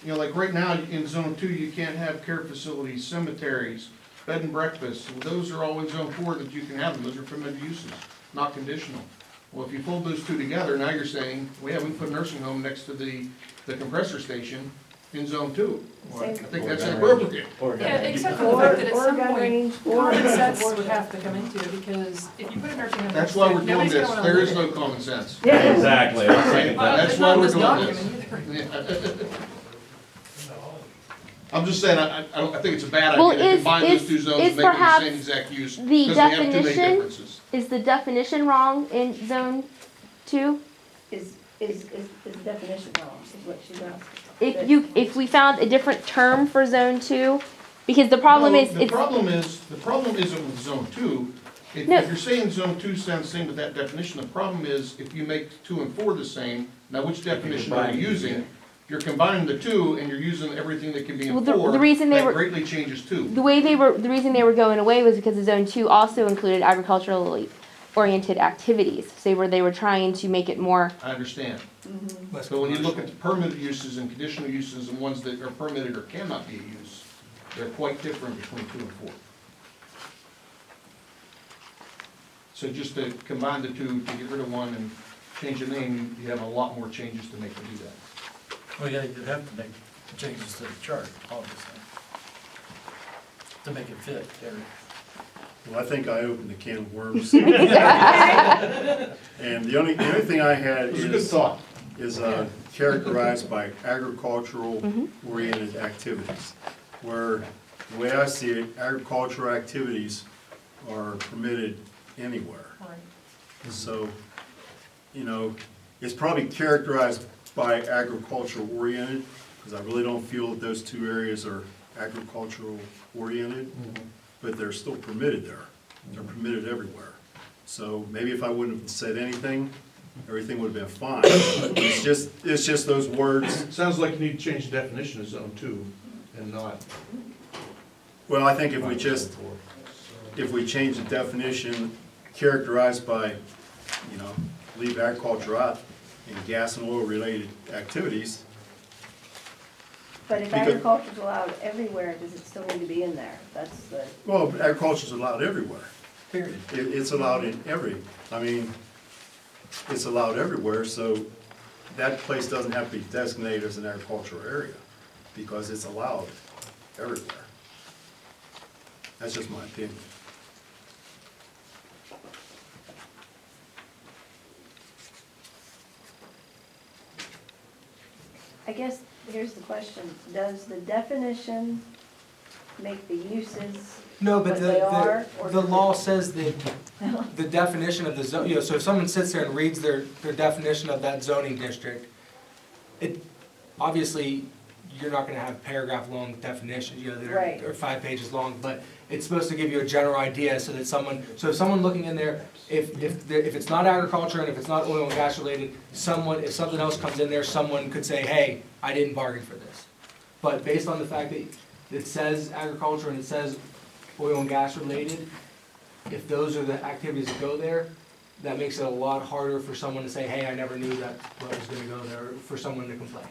You know, like right now, in zone 2, you can't have care facilities, cemeteries, bed and breakfast. Those are all in zone 4 that you can have them, those are permitted uses, not conditional. Well, if you fold those two together, now you're saying, well, yeah, we can put a nursing home next to the compressor station in zone 2. Well, I think that's inappropriate. Yeah, except for the fact that at some point, common sense would have to come into it, because if you put a nursing home. That's why we're doing nobody's gonna this, wanna there live is in no it. common sense. Yeah. Exactly. I was thinking Well, that. That's it's why not we're this doing document this. either. I'm just saying, I think it's a bad Well, idea to combine those two zones and make them the perhaps same exact use, the because they have too many definition- differences. Is the definition wrong in zone 2? Is the definition wrong, is what she's asking. If we found a different term for zone 2, because the problem No, is, the it's, problem isn't with zone 2. If No. you're saying zone 2 sounds the same with that definition, the problem is if you make 2 and 4 the same, now which definition are you using? You're combining the two and you're using everything that can be in Well, 4. the reason they that were- greatly changes 2. the reason they were going away was because the zone 2 also included agriculturally oriented activities. So they were trying to make it more, I understand. Mm-hmm. Less But when you look at commercial. the permitted uses and conditional uses and ones that are permitted or cannot be used, they're quite different between 2 and 4. So just to combine the two, to get rid of one and change the name, you have a lot more changes to make to do that. Well, yeah, you'd have to make changes to the chart, obviously, to make it fit, Eric. Well, I think I opened a can of worms. And the only thing I had It was a good is thought. characterized by agricultural oriented activities. Where, the way I see it, agricultural activities are permitted anywhere. Right. So, you know, it's probably characterized by agricultural oriented, because I really don't feel that those two areas are agricultural oriented, but they're still permitted there. They're permitted everywhere. So maybe if I wouldn't have said anything, everything would have been fine. It's just those words. Sounds like you need to change the definition of zone 2 and not. Well, I think if we change the definition, characterized by, you know, leave agriculture out and gas and oil related activities, But if Because- agriculture's allowed everywhere, does it still need to be in there? That's the, well, agriculture's allowed everywhere. Period. It's allowed in it's allowed everywhere, so that place doesn't have to be designated as an agricultural area, because it's allowed everywhere. That's just my opinion. I guess, here's the question, does the definition make the uses No, but what they are? or the does it- law says that the definition of the zone, you know, so if someone sits there and reads their definition of that zoning district, it, obviously, you're not gonna have paragraph-long definitions, you know, that Right. are 5 pages long, but it's supposed to give you a general idea so that so if someone looking in there, if it's not agriculture and if it's not oil and gas related, if something else comes in there, someone could say, hey, I didn't bargain for this. But based on the fact that it says agriculture and it says oil and gas related, if those are the activities that go there, that makes it a lot harder for someone to say, hey, I never knew that what was gonna go there, or for someone to complain.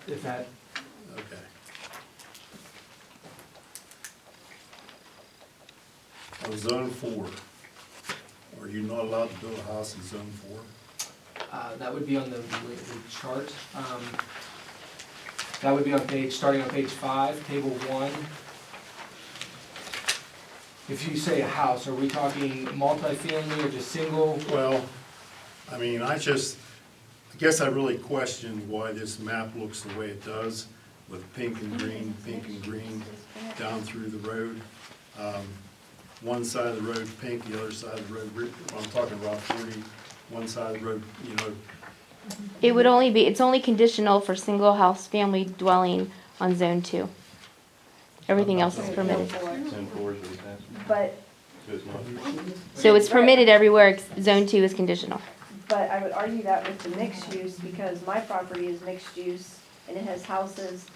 If that, Okay. On zone 4, are you not allowed to build a house in zone 4? that would be on the chart. That would be on starting on page 5, table 1. If you say a house, are we talking multifamily or just single? Well, I mean, I guess I really question why this map looks the way it does, with pink and green down through the road. One side of the road pink, the other side of the road, I'm talking Route 40, one side of the road, you know, it's only conditional for single house family dwelling on zone 2. Everything else is permitted. Zone 4 is what he's asking. But, So it's not. So it's permitted everywhere, zone 2 is conditional. but I would argue that with the mixed use, because my property is mixed use, and it has houses,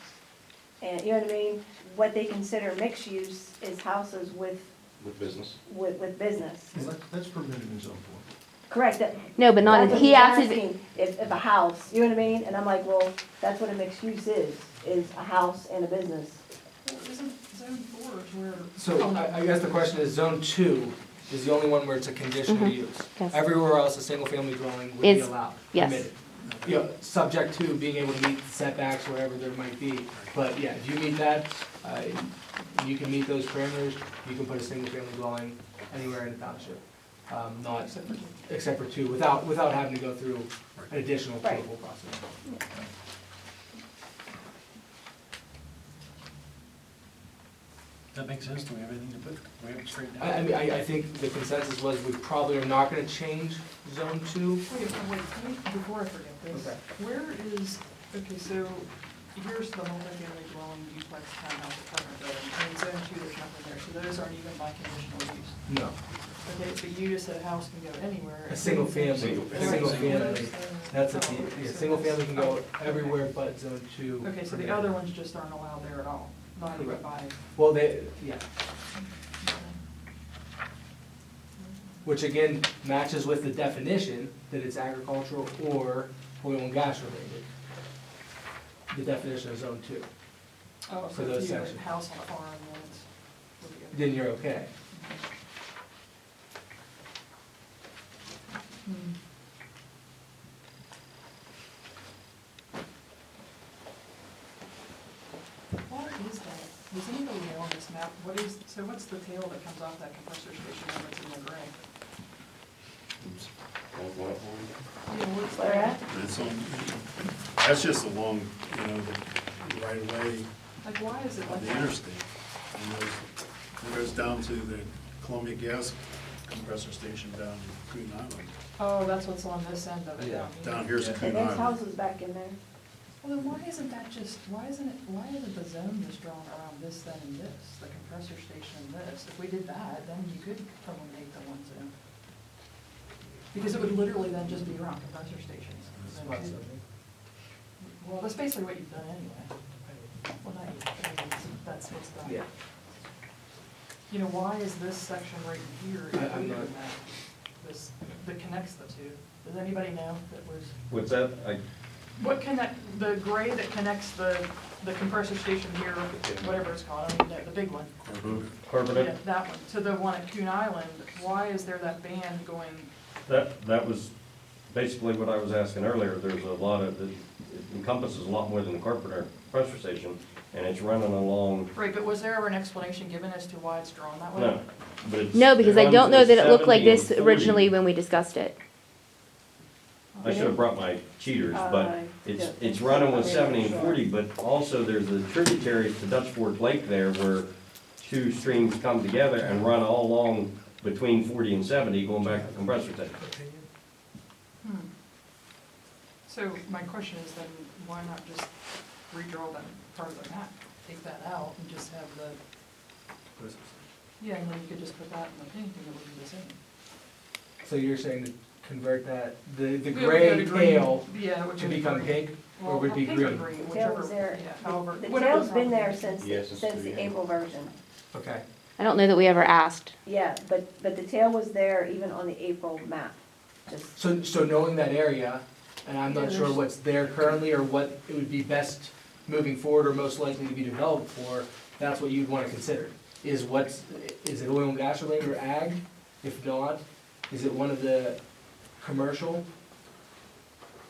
and, you know what I mean? What they consider mixed use is houses with With business. business. That's permitted in zone Correct, that, No, but not, that's what he he's asked asking, if a house, you know what I mean? And I'm like, well, that's what a mixed use is a house and a business. Well, isn't zone 4 is where? So I guess the question is, zone 2 is the only one where it's a conditional Mhm. use. Yes. Everywhere else, a single-family dwelling would be Is- allowed, yes. permitted. You know, subject to being able to meet setbacks, whatever there might be. But yeah, if you meet that, you can meet those parameters, you can put a single-family dwelling anywhere in the township. Not, except for 2, without having to go through an additional Right. approval process. That makes sense. Do we have anything to put, we have it straightened out? I mean, I think the consensus was we probably are not gonna change zone 2. Wait, before I forget this, Okay. where is, okay, so here's the multifamily dwelling, duplex, townhouse, apartment building, and in zone 2, there's nothing there, so those aren't even by conditional use. No, Okay, but you just said a house can go anywhere. a single family, Single a family. single family. Right, That's so- a, oh, yeah, so single that's- family can go everywhere but zone 2. Okay, so the other ones just aren't allowed there at all, not even Correct. by. Well, they, yeah, which again matches with the definition that it's agricultural or oil and gas related. The definition of zone 2, Oh, For so those if you have a sections. house on a farm, then it's, we'll be good. then you're okay. Hmm. What is that? Does anybody know on this map, what is, so what's the tail that comes off that compressor station when it's in the gray? Yeah, what's Where that? at? It's on, that's just along, you know, the right of way Like, why is it of like the that? interstate. And it goes down to the Columbia Gas compressor station down in Coon Island. Oh, that's what's on this end of it Yeah. down here. Down here's Yeah. Coon And there's Island. houses back in there. Well, then why isn't that just, why isn't the zone just drawn around this, then, and this, the compressor station and this? If we did that, then you could eliminate the one zone. Because it would literally then just be around compressor stations. Zone two. Well, that's basically what you've done anyway. Well, not you, but I mean, that's what's done. Yeah. You know, why is this section right here I'm included not- in that? This, that connects the two? Does anybody know that was? What's that? What connect, the gray that connects the compressor station here, whatever it's called, I don't even know, the big one. Yeah, Carbonate? that one, to the one at Coon Island, why is there that band going, That was basically what I was asking earlier. There's a lot of, it encompasses a lot more than the Carpenter compressor station, and it's running along, right, but was there ever an explanation given as to why it's drawn that way? no, but it's. No, because I runs don't know at that it looked like 70 this and 40. originally when we discussed it. I should have brought my cheaters, but it's running with 70 and 40, but also there's the tributaries to Dutch Fork Lake there where two streams come together and run all along between 40 and 70, going back to the compressor station. Hmm. So my question is then, why not just redraw that part of the map, take that out and just have the, yeah, and then you could just put that in the painting, it would be the same. So you're saying to convert that, the We would go gray to green. tail Yeah, it would to go to become green. pink, or would be Well, pink or green? The tail whichever, was there, yeah, however. the whatever tail's been there combination. since the April version. Okay. I don't know that we ever asked. Yeah, but the tail was there even on the April map, just, So knowing that area, and I'm not Yeah, sure there's- what's there currently or what it would be best moving forward or most likely to be developed for, that's what you'd want to consider. Is it oil and gas related or ag? If not, is it one of the commercial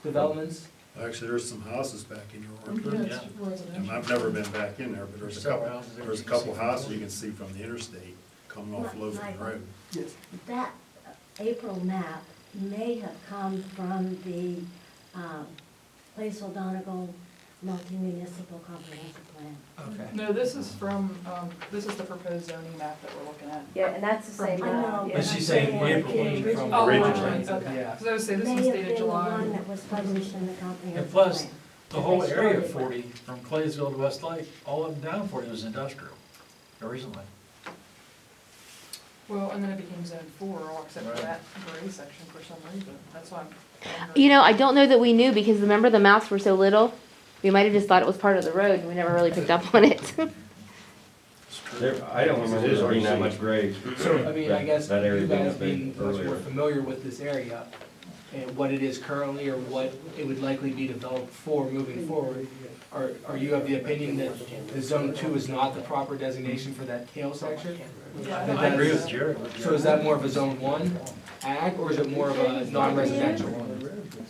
developments? Actually, there's some houses back in your Yeah, orchard. it's And residential. I've never been back in there, but there's a Several couple, houses there there's a you can couple see. houses you can see from the interstate coming off Logan Michael. Road. Yes. That April map may have come from the Place O'Donegal multi-municipal comprehensive plan. Okay. No, this is from, this is the proposed zoning map that we're looking at. yeah, and that's the same I map, know, yeah. But she's saying Yeah. April came from Oh, originally. right, okay. Yeah. Because I would say this May one's have dated been the July. one that was published in the And comprehensive plus, plan. the whole They area of started 40, from Claysville to Westlake, all up and down 40 was industrial, originally. Well, and then it became zone 4, all except for Right. that gray section for some reason. That's why I'm. You know, I don't know that we knew because remember the maps were so little? We might have just thought it was part of the road and we never really picked up on it. I don't remember there being that much grade. So, I mean, I guess That area you being guys up big being much more earlier. familiar with this area and what it is currently or what it would likely be developed for moving forward, are you of the opinion that the zone two is not the proper designation for that tail section? Yeah, That I agree that's- with Jared. So is that more of a zone one ag, or is it more of a non-residential one?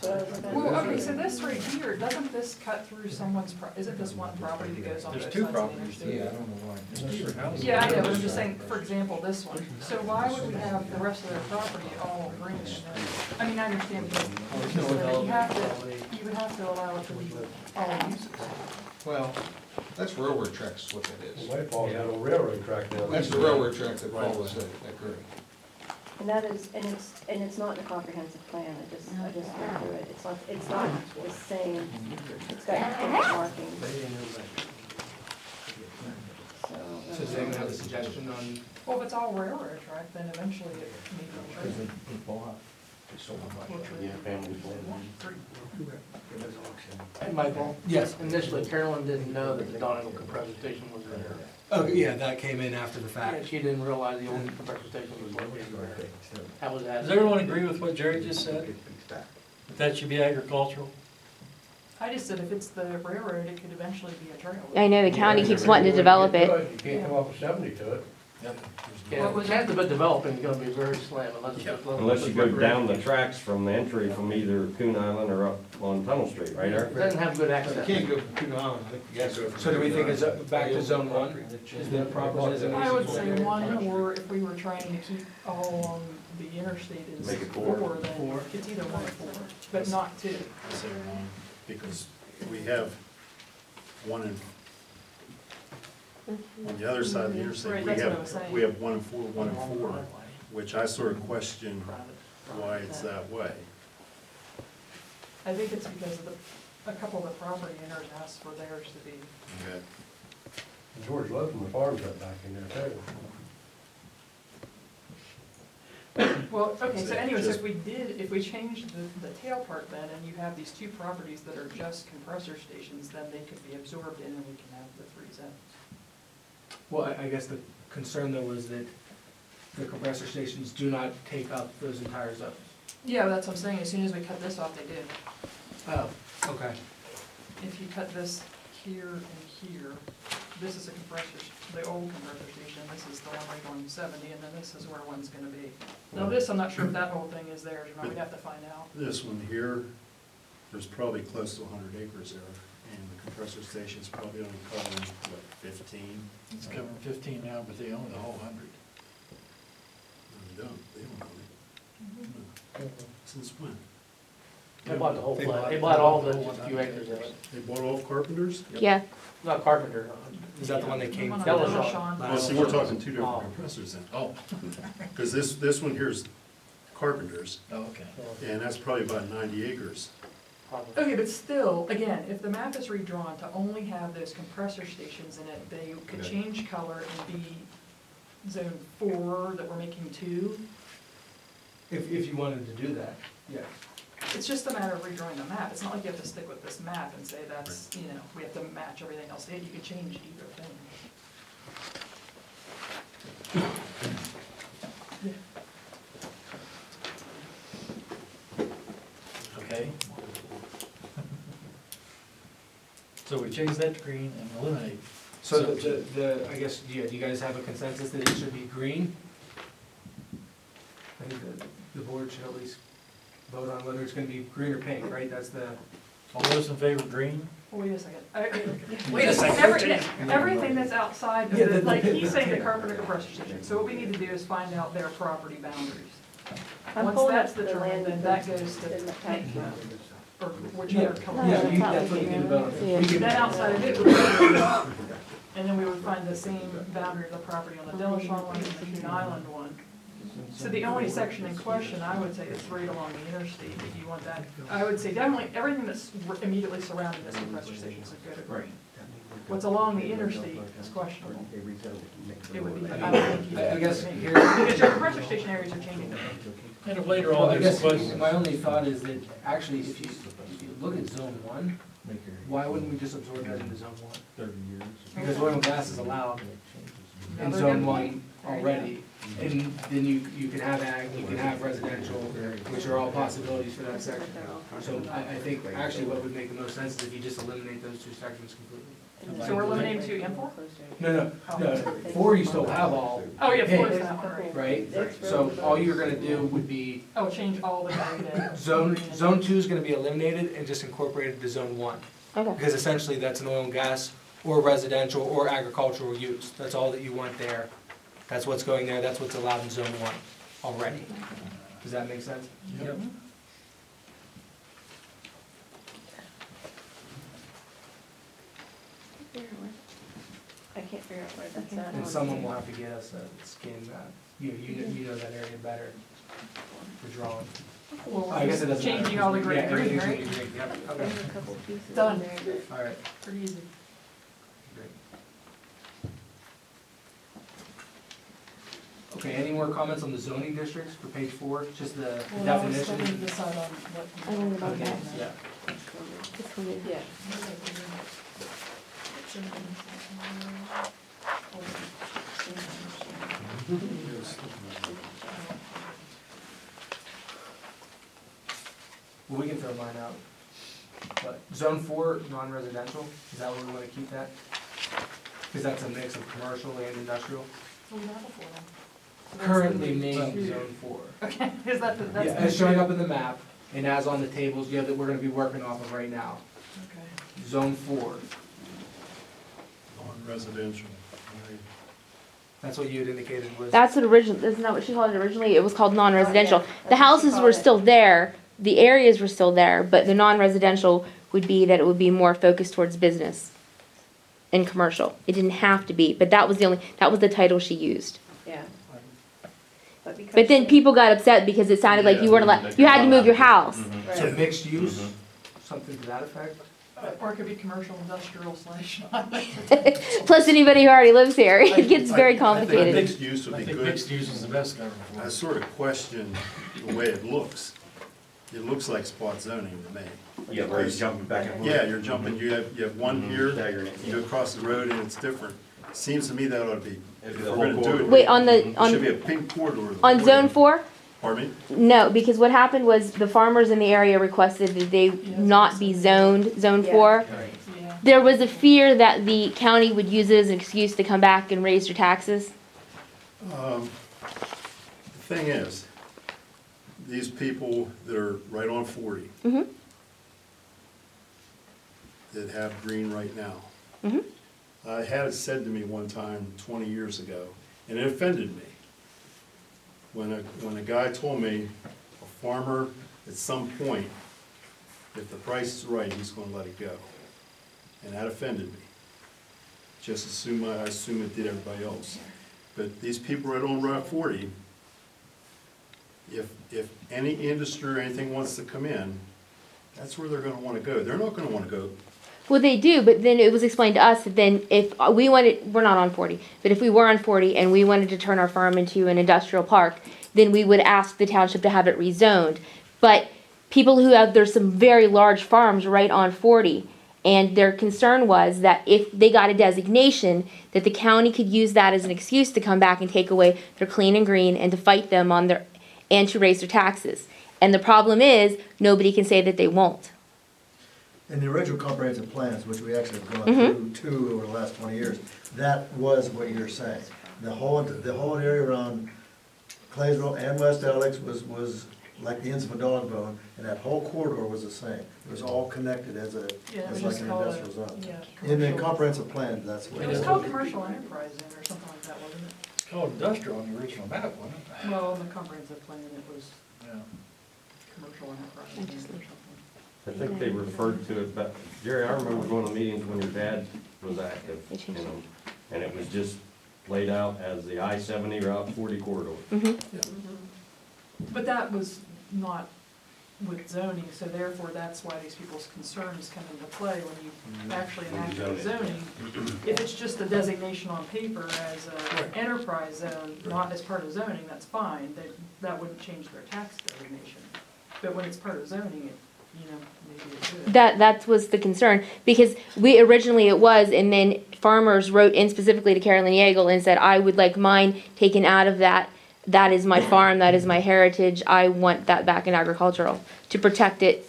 So I was looking at Well, this okay, here. so this right here, doesn't this cut through someone's, isn't this one property that goes on both There's sides two of the properties. interstate? I don't know why. There's different houses. Yeah, I know, but I'm just saying, for example, this one, so why would we have the rest of their property all green? I mean, I understand, because you would have to allow it to be all uses. Well, that's railroad tracks is what that is. Whitefall's got a railroad track down. That's the railroad track that follows that grade. And that is, and it's not in the comprehensive plan, I just went through it, it's not the same, it's got different markings, so. So does anyone have a suggestion on, Well, if it's all railroad track, then eventually it may be. Hey, Michael, yes, initially Carolyn didn't know that the Donegal compressor station was there. oh, yeah, that came in after the Yeah, fact. she didn't realize the old compressor station was located there. How was that? Does everyone agree with what Jerry just said? That should be agricultural? I just said if it's the railroad, it could eventually be a trail. I know the county keeps wanting to develop it. You can't come off of 70 to it. Yeah, the chance of it developing is gonna be very slim Unless you go down the tracks from the entry from either Coon Island or up on Tunnel Street, right, Eric? Doesn't have good You access. can't go from Coon Island, I think you guys go. So do we think it's back to zone one? Is the proper designation? I would say one, or if we were trying to keep all along the interstate is Make it four. four, then it's either one or four, but not two. Because we have one in, on the other side of the interstate, Right, we that's what I was have, saying. we have 1 and 4, 1 and 4, which I sort of question why it's that way. I think it's because of a couple of the property owners asked for theirs to be. Okay. George Logan, the farm's up back in there too. Well, okay, so anyways, if we changed the tail part then, and you have these two properties that are just compressor stations, then they could be absorbed in and we can have the three zones. Well, I guess the concern though was that the compressor stations do not take up those entire zones. Yeah, that's what I'm saying, as soon as we cut this off, they do. Oh, okay. If you cut this here and here, this is a the old compressor station, this is the one right on 70, and then this is where one's gonna be. Now this, I'm not sure if that whole thing is theirs or not, we'd have to find out. This one here, there's probably close to 100 acres there, and the compressor station's probably only covering, what, 15? It's covering 15 now, but they own the whole 100. No, they don't own it. Since when? They bought the whole, They they bought bought all the the whole few acres of it. They bought off Carpenters? Yeah, Not Carpenter. Is that the one that came One on from? Delashon. Well, see, we're talking two Oh. different compressors then. Oh, Because this one here's Carpenters, oh, okay. and that's probably about 90 acres. Probably. Okay, but still, again, if the map is redrawn to only have those compressor stations in it, they could Okay. change color and be zone 4 that we're making 2. If you wanted to do that, yes. It's just a matter of redrawing the map. It's not like you have to stick with this map and say that's, we have to match everything else. You can change either thing. Okay. So we change that to green and eliminate. So I guess, do you guys have a consensus that it should be green? I think the board should at least vote on whether it's gonna be green or pink, right? That's the, All those in favor of green? Wait a second. Wait a second. Everything that's outside of Yeah, the, like, he's saying the Carpenter compressor station. So what we need to do is find out their property boundaries. I'm Once pulling that's up the determined, land. then that goes to in the Hank, map. or whichever color. yeah, that's what you need to vote on. Yeah. We can- Then outside of it, we would, and then we would find the same boundary of the property on the Dillashaw one and the Coon Island one. So the only section in question, I would say, is right along the interstate, if you want that. I would say definitely, everything that's immediately surrounding this compressor station is a good agreement. What's along the interstate is questionable. It would be, I would think. I guess here, Because your compressor station areas are changing. And if later well, on I there's guess a question. my only thought is that actually, if you look at zone one, why wouldn't we just absorb that into zone one? Because oil and gas is allowed in Another zone good one point. There you already. And then you can have ag, you can have residential, which are all possibilities for that section. So I think actually what would make the most sense is if you just eliminate those two sections completely. So we're eliminating 2 and 4? No, 4 you still have all. Oh, yeah, 4 is pink, that one, right? Right, so all you're gonna do would be, Oh, change all the green. zone 2 is gonna be eliminated and just incorporated to zone 1. Okay. Because essentially that's an oil and gas or residential or agricultural use. That's all that you want there. That's what's going there, that's what's allowed in zone 1 already. Does that make sense? Yep. I can't figure out where that's at. And someone will have to get us a skin map. You know that area better for drawing. Well, I guess it doesn't matter. changing all the gray Yeah, green, everything's gonna right? be green, yep, okay. There's a couple pieces in Done. there. All right, Pretty easy. great. Okay, any more comments on the zoning districts for page 4, just the Well, now we're still definition? gonna decide on what. I don't know about Okay, that. yeah. This one is- Yeah. Well, we can throw mine out. But zone 4, non-residential, is that where we wanna keep that? Because that's a mix of commercial and industrial. Well, we have a 4 then. So that's Currently the- named zone 4. Okay, is that the, that's Yeah, the. as showing up in the map, and as on the tables, yeah, that we're gonna be working off of right now. Okay. Zone 4, Non-residential. that's what you had indicated was. That's what original, isn't that what she called it originally? It was called non-residential. Oh, yeah. The That's what she houses called were it. still there, the areas were still there, but the non-residential would be that it would be more focused towards business and commercial. It didn't have to be, but that was the title she used. Yeah. But because. But then people got upset because it sounded like you weren't allowed, you had to move your house. Right. So mixed use, something to that effect? Or it could be commercial, industrial slash. Plus anybody who already lives here, it gets very I think complicated. mixed use I would be think good. mixed use is the best cover for I it. sort of question the way it looks. It looks like spot zoning to me. Yeah, where he's jumping back and forth. Yeah, you're jumping, you have one here, Staggering it, you go across the road and it's different. Seems to me that ought to be, It'd if be the we're whole gonna do corridor. it. Wait, on the, It should be on, a pink corridor. on zone 4? Pardon me? No, because what happened was the farmers in the area requested that they not be zoned, zone Yeah. 4. Yeah. There was a fear that the county would use it as an excuse to come back and raise your taxes. The thing is, these people that are right on 40, Mhm. that have green right now. Mhm. I had it said to me one time 20 years ago, and it offended me. When a guy told me, a farmer, at some point, if the price is right, he's gonna let it go. And that offended me. Just I assume it did everybody else. But these people right on Route 40, if any industry or anything wants to come in, that's where they're gonna wanna go. They're not gonna wanna go, Well, they do, but then it was explained to us that then if we wanted, we're not on 40, but if we were on 40 and we wanted to turn our farm into an industrial park, then we would ask the township to have it rezoned. But people who have, there's some very large farms right on 40, and their concern was that if they got a designation, that the county could use that as an excuse to come back and take away their clean and green and to fight them on their, and to raise their taxes. And the problem is, nobody can say that they won't. In the original comprehensive plans, which we actually have gone Mhm. through two over the last 20 years, that was what you're saying. The whole area around Claysville and West Alex was like the ends of a dog bone, and that whole corridor was the same. It was all connected as Yeah, as we like just an call it, industrial zone. yeah. In the commercial. comprehensive plan, that's what It it was was. called commercial enterprise then, or something like that, wasn't it? It's called industrial on the original map, wasn't it? Well, in the comprehensive plan, it was Yeah. commercial enterprise I just or leave. something. I think they referred to it, but Jerry, I remember going to meetings when your dad was active, They changed you know, and it was just laid out as the I-70 Route 40 corridor. Mhm. But that was not with zoning, so therefore that's why these people's concerns come into play when you actually enact the zoning. If it's just a designation on paper as an enterprise zone, not as part of zoning, that's fine, that wouldn't change their tax designation. But when it's part of zoning, it, maybe it would. That was the concern, because we originally it was, and then farmers wrote in specifically to Carolyn Yeagle and said, I would like mine taken out of that. That is my farm, that is my heritage, I want that back in agricultural, to protect it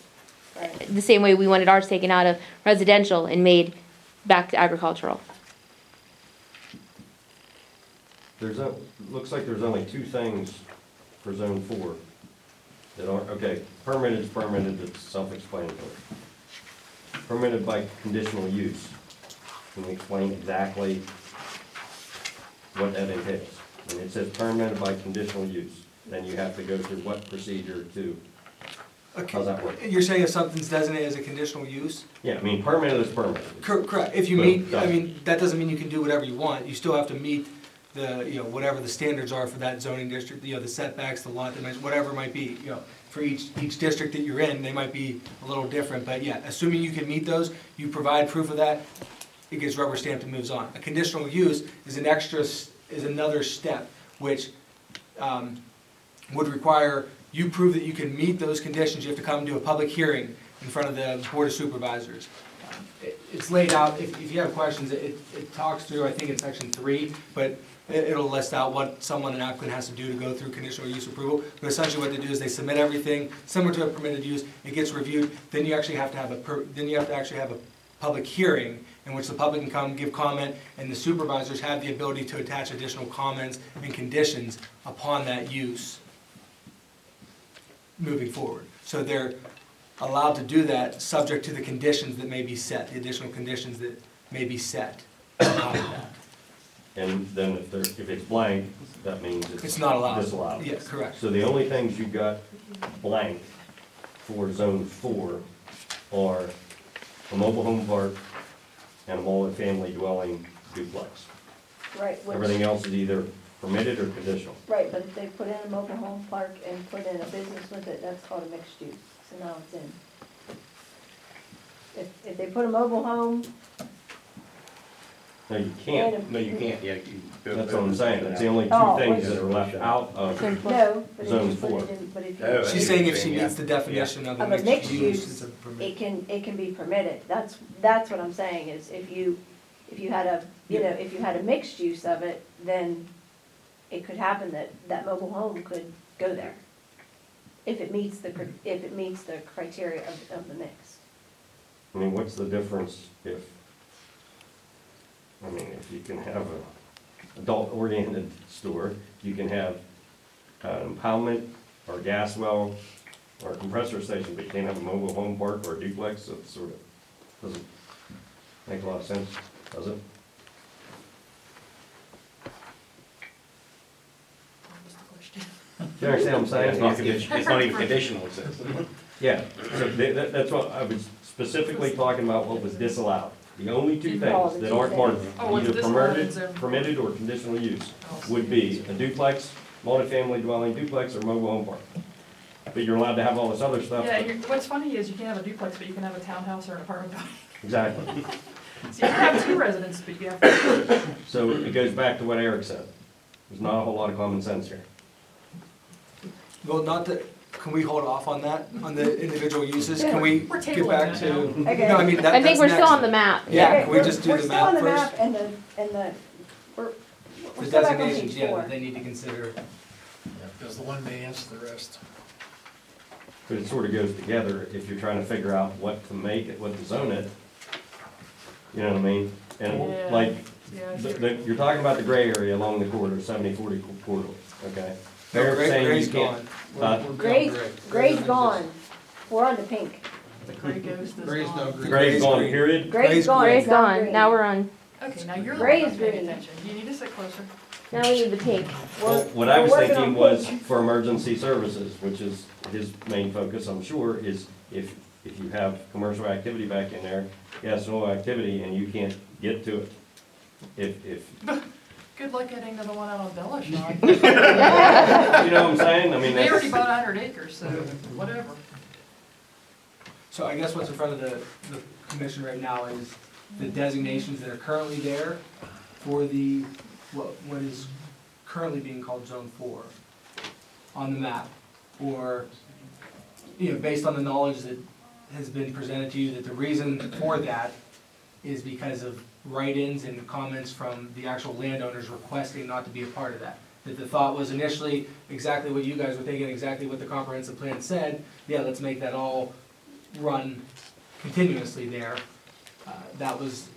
Right. the same way we wanted ours taken out of residential and made back to agricultural. Looks like there's only two things for zone 4 that are, okay, permitted is permitted, it's self-explanatory. Permitted by conditional use. Can you explain exactly what that entails? When it says permitted by conditional use, then you have to go through what procedure to, how's that work? You're saying if something's designated as a conditional use? Yeah, I mean, permitted is permitted. Correct, if you Boom, meet, I done. mean, that doesn't mean you can do whatever you want, you still have to meet the, you know, whatever the standards are for that zoning district, you know, the setbacks, the lot dimensions, whatever it might be, you know. For each district that you're in, they might be a little different, but yeah, assuming you can meet those, you provide proof of that, it gets rubber stamped and moves on. A conditional use is an extra, is another step, which would require you prove that you can meet those conditions, you have to come to a public hearing in front of the Board of Supervisors. It's laid out, if you have questions, it talks through, I think in section 3, but it'll list out what someone, an applicant, has to do to go through conditional use approval. But essentially what they do is they submit everything similar to a permitted use, it gets reviewed, then you actually have to have a public hearing in which the public can come, give comment, and the supervisors have the ability to attach additional comments and conditions upon that use moving forward. So they're allowed to do that, subject to the conditions that may be set, the additional conditions that may be set out of that. And then if it's blank, that means It's not allowed. disallowed. Yes, correct. So the only things you got blank for zone 4 are a mobile home park and a multi-family dwelling duplex. Right, Everything which, else is either permitted or conditional. right, but if they put in a mobile home park and put in a business with it, that's called a mixed use, so now it's in. If they put a mobile home, No, you can't. and No, you can't, yeah. That's what I'm saying. That's the only two Oh, things wait. that are left out of. no, but if Zone you put 4. it in, but if Oh, you, She's saying if she Yeah. meets the definition of a Of a mixed mixed use, use, it's a permit. it can be permitted, that's what I'm saying, is if you had a, you know, if you had a mixed use of it, then it could happen that mobile home could go there. If it meets the criteria of the mix. I mean, what's the difference if you can have an adult-oriented store, you can have an impoundment or a gas well or a compressor station, but you can't have a mobile home park or a duplex, so it sort of doesn't make a lot of sense, does it? Do you understand what I'm saying? It's not even conditional, it says. Yeah, so that's what I was specifically talking about, what was disallowed. The only two things that aren't marked, Oh, what's either disallowed in zone 4? permitted or conditional use, would be a duplex, multifamily dwelling duplex, or mobile home park. But you're allowed to have all this other stuff. Yeah, what's funny is you can have a duplex, but you can have a townhouse or an apartment building. Exactly. So you can have 2 residences, but you have to. So it goes back to what Eric said. There's not a whole lot of common sense here. Well, not that, can we hold off on that, on the individual uses? Can we We're get tabling back that to? now. Okay. No, I mean, that, I think that's we're still next. on the map. Yeah, Okay, can we just do we're the still on map the map first? and we're The still back on designations, page yeah, 4. that they need to consider. Because the one may answer the rest. But it sort of goes together if you're trying to figure out what to make it, what to zone it. You know what I mean? And Yeah. like, Yeah, I see. you're talking about the gray area along the corridor, 70-40 corridor, okay? No, Eric's saying you Gray's can't- gone. Huh? Gray's, Gray's gone, we're on to pink. The gray ghost is Gray's gone. no green. Gray's gone, green. period? Gray's gone, Gray's it's not gone, green. now we're on, Okay, now you're the Gray one is paying green. attention. You need to sit closer. now we need the pink. Well, what I was we're working thinking on was pink. for emergency services, which is his main focus, I'm sure, is if you have commercial activity back in there, yes, no activity, and you can't get to it. If, Good luck getting to the one out on Bella Shot. you know what I'm saying? I mean, They already that's, bought 100 acres, so whatever. So I guess what's in front of the commission right now is the designations that are currently there for the, what is currently being called Zone 4 on the map. Or, you know, based on the knowledge that has been presented to you, that the reason for that is because of write-ins and comments from the actual landowners requesting not to be a part of that. That the thought was initially exactly what you guys were thinking, exactly what the comprehensive plan said, yeah, let's make that all run continuously there. That was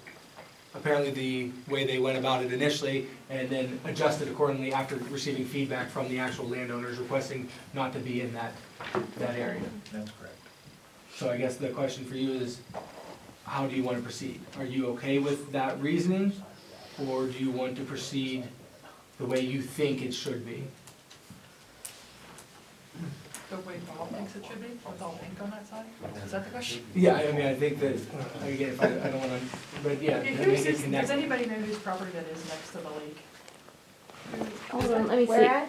apparently the way they went about it initially, and then adjusted accordingly after receiving feedback from the actual landowners requesting not to be in that area. That's correct. So I guess the question for you is, how do you want to proceed? Are you okay with that reasoning, or do you want to proceed the way you think it should be? The way Bob thinks it should be, with all pink on that side? Is that the question? Yeah, I mean, I think that, again, if I don't want to, but yeah, Okay, that who's makes it this, does connected. anybody know whose property that is next to the lake? Hold on, let me Where see. at?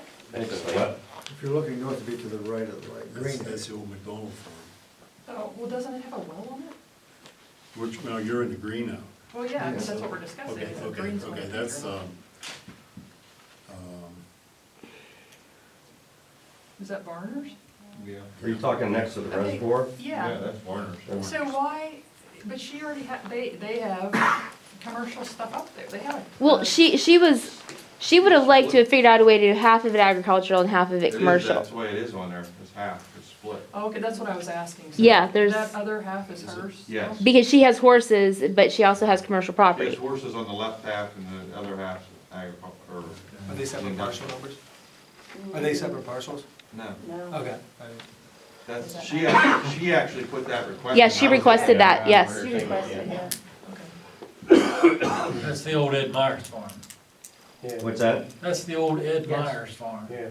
What? If you're looking north, it'd be to the right of the lake. That's, that's the old McDonald farm. Oh, well, doesn't it have a well on it? Which, well, you're in the green now. Well, yeah, that's what we're discussing, Okay, is the okay, greens on okay, the that's, picture. Is that Varner's? Yeah. Are you talking next to the reservoir? Yeah, that's Warner's. so why, but she already they have commercial stuff up there, they have. Well, she would have liked to have figured out a way to do half of it agricultural and half of it commercial. That's the way it is on there, it's half, it's split. Oh, okay, that's what I was asking. So Yeah, there's- That other half is hers? Yes. Because she has horses, but she also has commercial property. There's horses on the left half and the other half's agriculture, or. Are they separate parcel numbers? Are they separate parcels? No, No. Okay. that's, she actually put that request. Yeah, in. she I was requested looking at that, it, yes. She requested, yeah. Okay. That's the old Ed Myers farm. Yeah. What's that? That's the old Ed Yes. Myers farm. Yeah.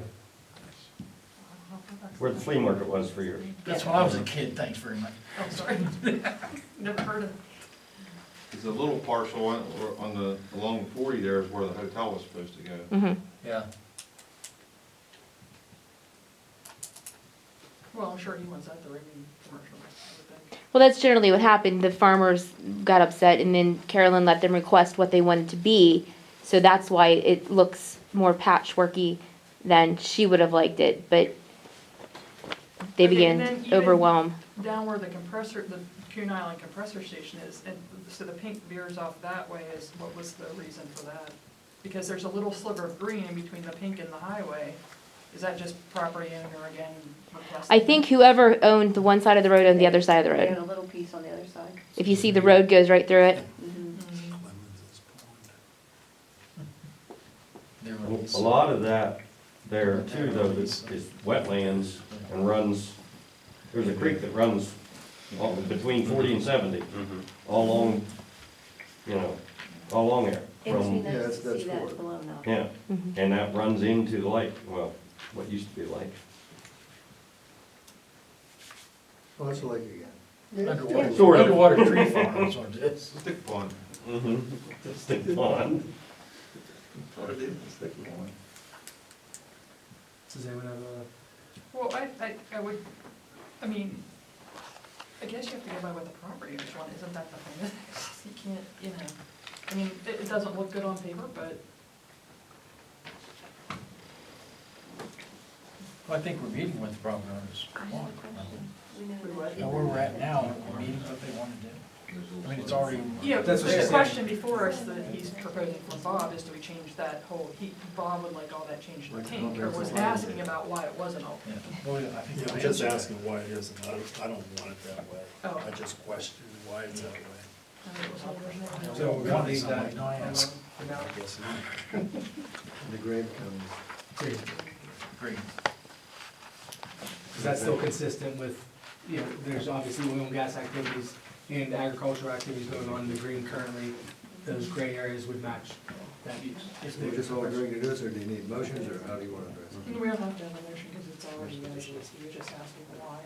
Where the flea market was for years. That's when I was a kid, thanks very much. Oh, sorry. Never heard of. It's a little parcel on the, along 40 there is where the hotel was supposed to go. Mhm. Yeah. Well, I'm sure he wants that to remain commercial, I would think. Well, that's generally what happened. The farmers got upset and then Carolyn let them request what they wanted to be. So that's why it looks more patchworky than she would have liked it, but they Okay, began and then to even overwhelm. Down where the compressor, the Coon Island compressor station is, and so the pink veers off that way is, what was the reason for that? Because there's a little sliver of green in between the pink and the highway. Is that just property owner again requesting? I think whoever owned the one side of the road owned the other side of the And road. a little piece on the other side. If you see the road goes right through it. Mhm. A lot of that there too, though, is wetlands and runs, there's a creek that runs between 40 and 70, all along, you know, all along there. It would be From, nice that's- to that's see that forward. below now. yeah, Mhm. and that runs into the lake, well, what used to be a lake. Oh, it's a lake again. Underwater, Sort of. underwater tree farm is what it is. Stick pond. Mm-hmm. Stick pond. What it is, stick pond. Does anyone have a? Well, I would, I mean, I guess you have to go by what the property owners want, isn't that the thing? You can't, you know, I mean, it doesn't look good on paper, but Well, I think we're meeting with the property owners. I have a question. We know We that. what? Now, where we're at now, we're meeting what they want to do. I mean, it's already, you know, That's what she the said. question before us that he's proposing for Bob is, do we change that whole, Bob would like all that changed to Like pink, or was comprehensive asking about why it wasn't all yeah. pink. Well, I think Yeah, I'm we just answered asking why it isn't. I don't want it that way. Oh. I just question why it's that way. And it was all original. that. So we're gonna leave that Something like alone ask. for now? I guess not. The grade comes. Great. Green. Is that still consistent with, you know, there's obviously oil and gas activities and agricultural activities going on in the green currently. Those gray areas would match that use. if they- We're just all agreeing to do this, or do you need motions, or how do you want to address it? We don't have to have a motion because it's already as is, you're just asking why.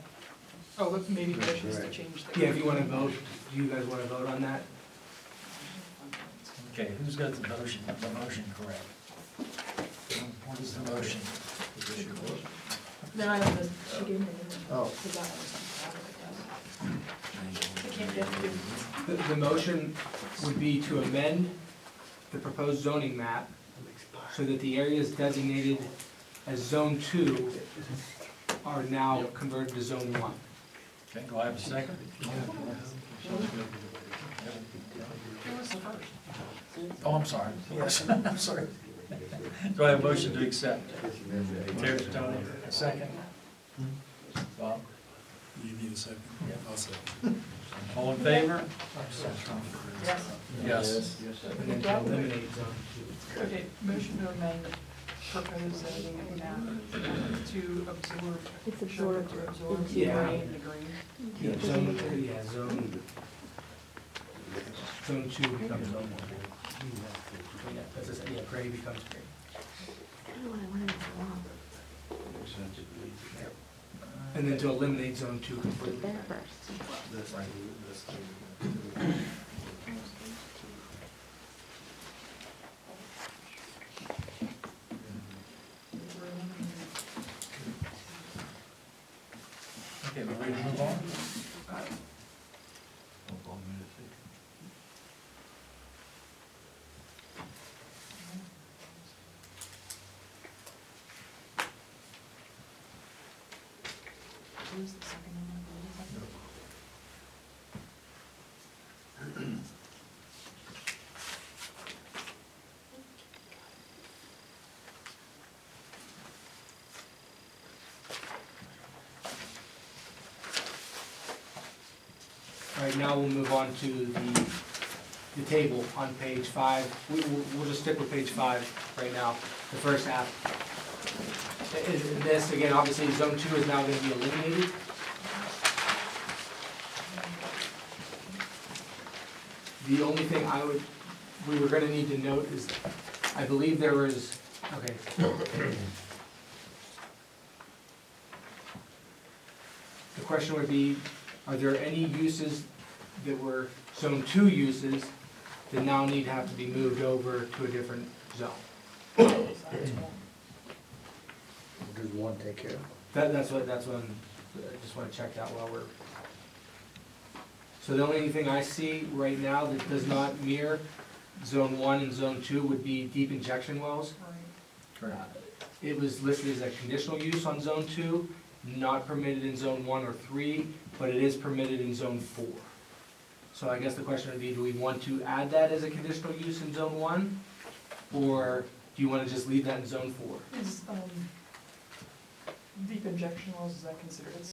Oh, but maybe motions to change the. Yeah, if you wanna vote, do you guys wanna vote on that? Okay, who's got the motion correct? What is the motion? No, I don't, she gave me. Oh. Because that was I can't get to. The motion would be to amend the proposed zoning map so that the areas designated as Zone 2 are now converted to Zone 1. Okay, do I have a second? Who was the first? Oh, I'm sorry. Yes, I'm sorry. Do I have a motion to accept? Terry, Tony, a second? Bob? You need a second? Yeah. I'll second. All in favor? Yes. Yes. And then to eliminate zone two. Okay, motion to amend proposed zoning map to absorb, It's show absorbed to absorb into the Yeah. green, the green. Yeah, zone two becomes zone one. Yeah, that's just, yeah, gray becomes gray. And then to eliminate zone two completely. There first. Okay, we're ready to move on? Who's the second one? Who was that? All right, now we'll move on to the table on page 5. We'll just stick with page 5 right now, the first half. In this, again, obviously, zone 2 is now gonna be eliminated. The only thing we were gonna need to note is, I believe there was, okay. The question would be, are there any uses that were zone 2 uses that now need to have to be moved over to a different zone? Does one take care of? That's what I just wanna check that while we're. So the only thing I see right now that does not mirror zone 1 and zone 2 would be deep injection wells. Correct. It was listed as a conditional use on zone 2, not permitted in zone 1 or 3, but it is permitted in zone 4. So I guess the question would be, do we want to add that as a conditional use in zone 1? Or do you wanna just leave that in zone 4? Is, deep injection wells, is that considered, it's